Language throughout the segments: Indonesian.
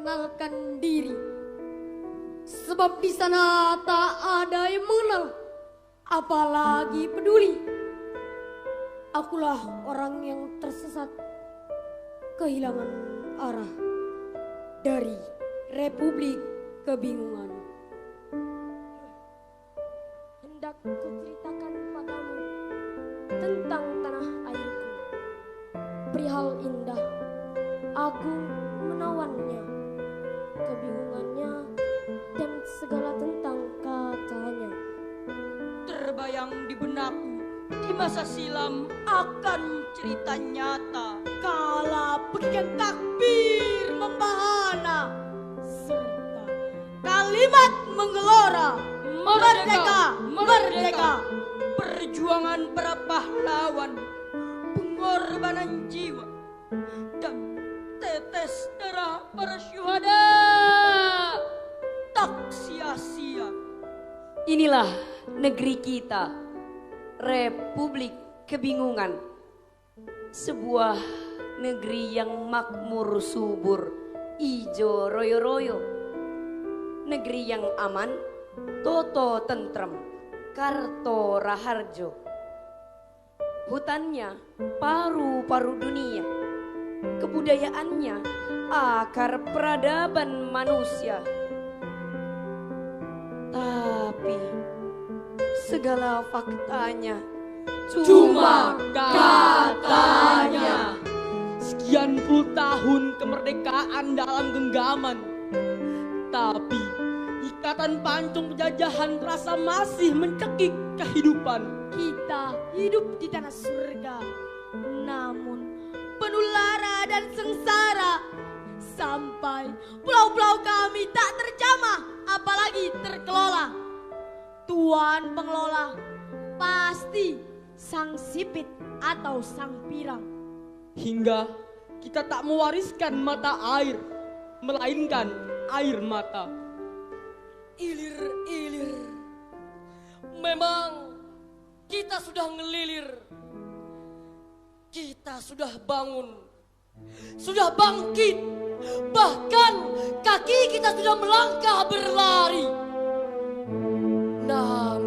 mengenalkan diri. Sebab di sana tak ada yang mengenal, apalagi peduli. Akulah orang yang tersesat, kehilangan arah dari Republik Kebingungan. Hendak kuceritakan padamu tentang tanah airku, perihal indah, agung menawannya, kebingungannya, dan segala tentang katanya. Terbayang di benakku di masa silam akan cerita nyata. Kala pegikan takbir membahana, serta kalimat menggelora, merdeka, merdeka. Perjuangan para pahlawan, pengorbanan jiwa, dan tetes darah para syuhada tak sia-sia. Inilah negeri kita, Republik Kebingungan. Sebuah negeri yang makmur subur, ijo royo-royo. Negeri yang aman, toto tentrem, karto raharjo. Hutannya paru-paru dunia, kebudayaannya akar peradaban manusia. Tapi segala faktanya cuma katanya. Sekian puluh tahun kemerdekaan dalam genggaman, tapi ikatan pancung penjajahan terasa masih mencekik kehidupan. Kita hidup di tanah surga, namun penuh lara dan sengsara. Sampai pulau-pulau kami tak terjamah, apalagi terkelola. Tuan pengelola pasti sang sipit atau sang pirang. Hingga kita tak mewariskan mata air, melainkan air mata. Ilir-ilir, memang kita sudah ngelilir. Kita sudah bangun, sudah bangkit, bahkan kaki kita sudah melangkah berlari. Namun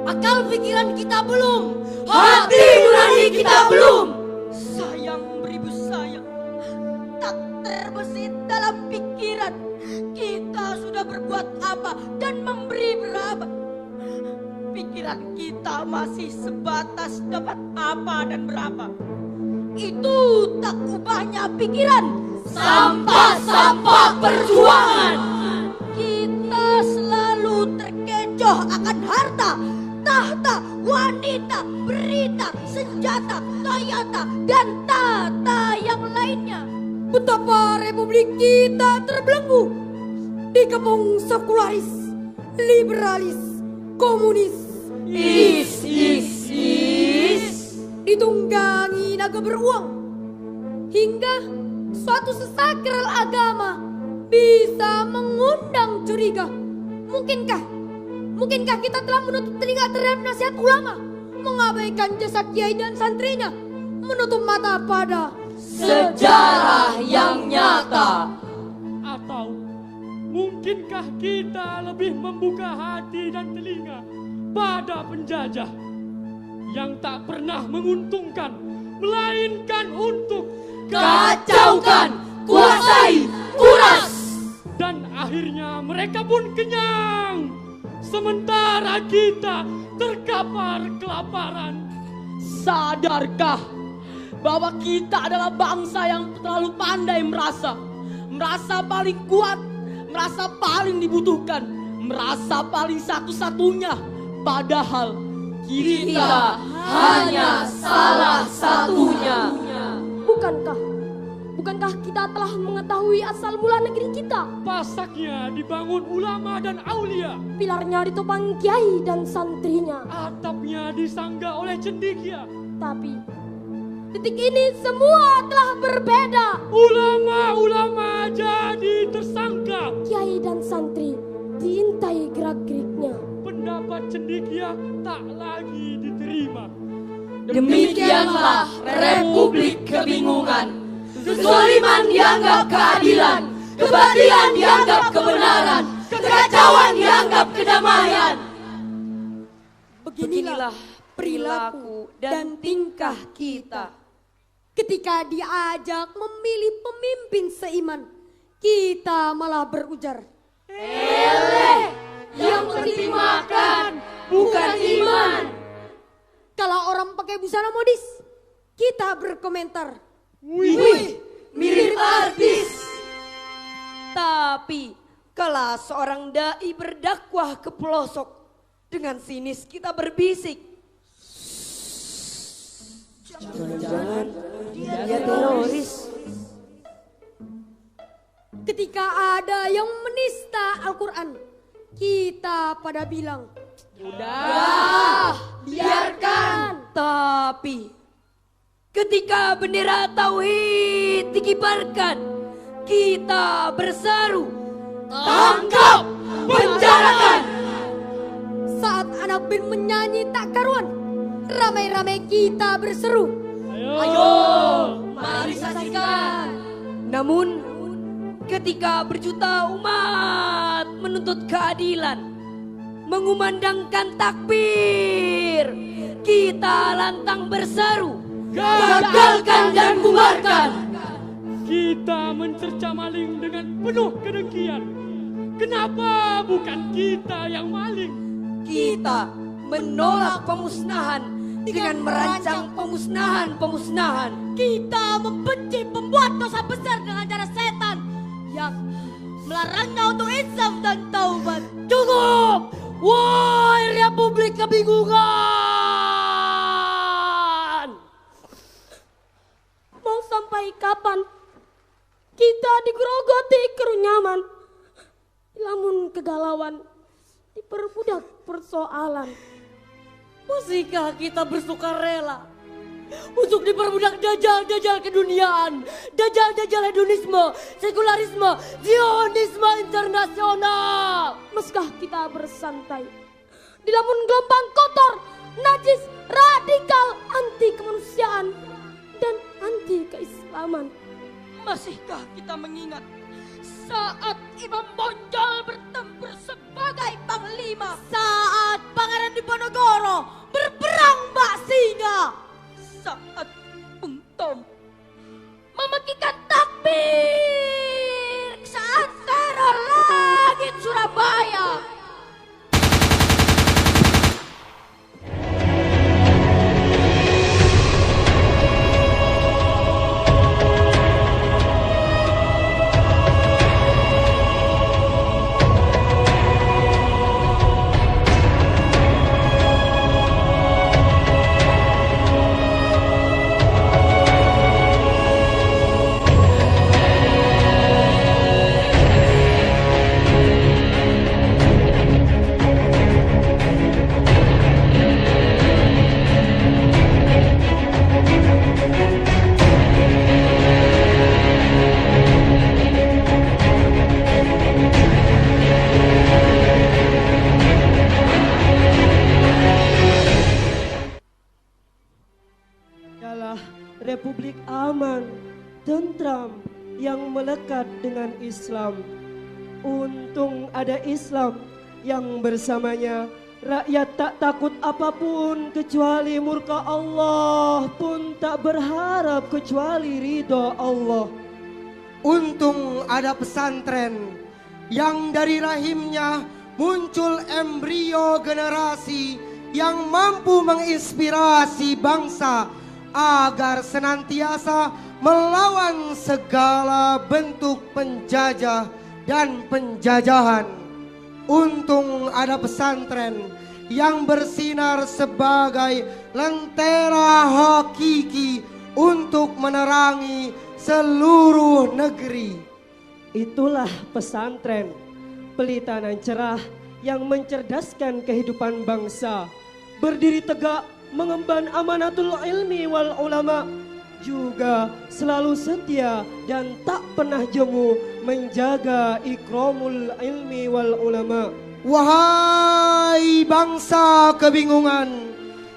akal pikiran kita belum, hati nurani kita belum. Sayang beribu sayang, tak terbesit dalam pikiran. Kita sudah berbuat apa dan memberi berapa. Pikiran kita masih sebatas dapat apa dan berapa. Itu tak ubahnya pikiran, Sampah-sampah perjuangan. kita selalu terkecoh akan harta, tahta, wanita, berita, senjata, Toyota, dan tata yang lainnya. Betapa republik kita terbelenggu, dikepung sekularis, liberalis, komunis, ditunggangi naga beruang, hingga suatu sesakral agama bisa mengundang curiga. Mungkinkah kita telah menutup telinga terhadap nasihat ulama, mengabaikan jasad kiai dan santrinya, menutup mata pada Sejarah yang nyata. Atau mungkinkah kita lebih membuka hati dan telinga pada penjajah yang tak pernah menguntungkan, melainkan untuk Kacaukan, kuasai, kuras. dan akhirnya mereka pun kenyang, sementara kita terkapar kelaparan. Sadarkah bahwa kita adalah bangsa yang terlalu pandai merasa paling kuat, merasa paling dibutuhkan, merasa paling satu-satunya, padahal Kita hanya salah satunya. Bukankah kita telah mengetahui asal mula negeri kita? Pasaknya dibangun ulama dan aulia, Pilarnya ditopang kiai dan santrinya. atapnya disangga oleh cendekia. Tapi detik ini semua telah berbeda. Ulama-ulama jadi tersangka, Kiai dan santri diintai gerak-geriknya. pendapat cendekia tak lagi diterima. Demikianlah Republik Kebingungan. Kezaliman dianggap keadilan, kebatilan dianggap kebenaran, kekacauan dianggap kedamaian. Beginilah perilaku dan tingkah kita. Ketika diajak memilih pemimpin seiman, kita malah berujar, Yang penting makan, bukan iman. kalau orang pakai busana modis, kita berkomentar, Wih, mirip artis. Tapi kalau seorang dai berdakwah ke pelosok, dengan sinis kita berbisik, jangan-jangan dia teroris. ketika ada yang menista Al-Quran, kita pada bilang, Biarkan. Tapi ketika bendera tauhid dikibarkan, kita berseru, Tangkap, penjarakan. saat anak band menyanyi tak karuan, ramai-ramai kita berseru, Ayo. Mari saksikan. namun ketika berjuta umat menuntut keadilan, mengumandangkan takbir, kita lantang berseru, Gagalkan dan bubarkan. Kita mencerca maling dengan penuh kedengkian. Kenapa bukan kita yang maling? kita menolak pemusnahan dengan merancang pemusnahan. Kita membenci pembuat dosa besar dengan cara setan yang melarangnya untuk insaf dan taubat. Cukup! Wahai Republik kebingungan! Mau sampai kapan kita digerogoti kerunyaman, lamun kegalauan, diperbudak persoalan? Masihkah kita bersukarela untuk diperbudak jajal-jajal keduniaan, jajal-jajal hedonisme, sekularisme, zionisme internasional? Meskah kita bersantai di lamun gelombang kotor, najis, radikal, anti kemanusiaan dan anti keislaman? Masihkah kita mengingat saat Imam Bonjol bertempur sebagai panglima, saat Pangeran Diponegoro berperang Mbak Singa, saat Bung Tom mematikan takbir saat teror langit Surabaya. Republik aman, tentram, yang melekat dengan Islam. Untung ada Islam yang bersamanya rakyat tak takut apapun kecuali murka Allah, pun tak berharap kecuali ridho Allah. Untung ada pesantren yang dari rahimnya muncul embrio generasi yang mampu menginspirasi bangsa agar senantiasa melawan segala bentuk penjajah dan penjajahan. Untung ada pesantren yang bersinar sebagai lentera hakiki untuk menerangi seluruh negeri. Itulah pesantren, pelita nan cerah yang mencerdaskan kehidupan bangsa, berdiri tegak mengemban amanatul ilmi wal ulama, juga selalu setia dan tak pernah jemu menjaga ikramul ilmi wal ulama. Wahai bangsa kebingungan,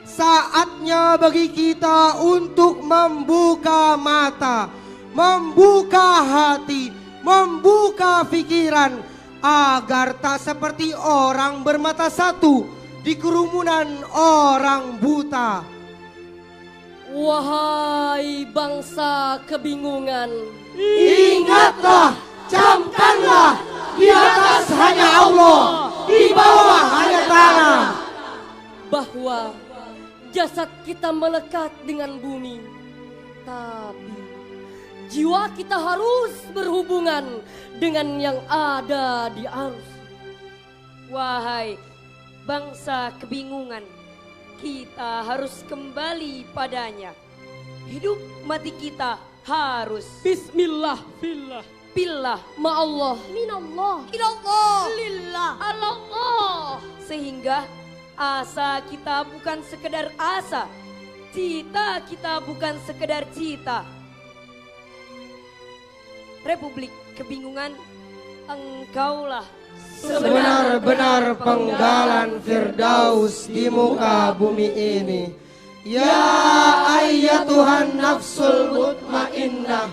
saatnya bagi kita untuk membuka mata, membuka hati, membuka pikiran, agar tak seperti orang bermata satu di kerumunan orang buta. Wahai bangsa kebingungan, Ingatlah, camkanlah, di atas hanya Allah, di bawah hanya tanah. bahwa jasad kita melekat dengan bumi, tapi jiwa kita harus berhubungan dengan yang ada di arus. Wahai bangsa kebingungan, kita harus kembali padanya. Hidup mati kita harus Bismillah. Fillah. billah Ma'allah, Minallah. Ilallah. Lillah. Allah. sehingga asa kita bukan sekedar asa, cita kita bukan sekedar cita. Republik Kebingungan, engkaulah Sebenar-benar penggalan Firdaus di muka bumi ini. Ya ayyatuhan nafsul mutmainnah,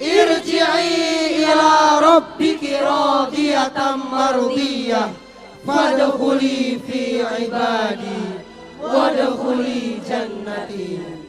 irji'i ila rabbiki radiyatan mardiyah, fadkhuli fi ibadi wadkhuli jannati.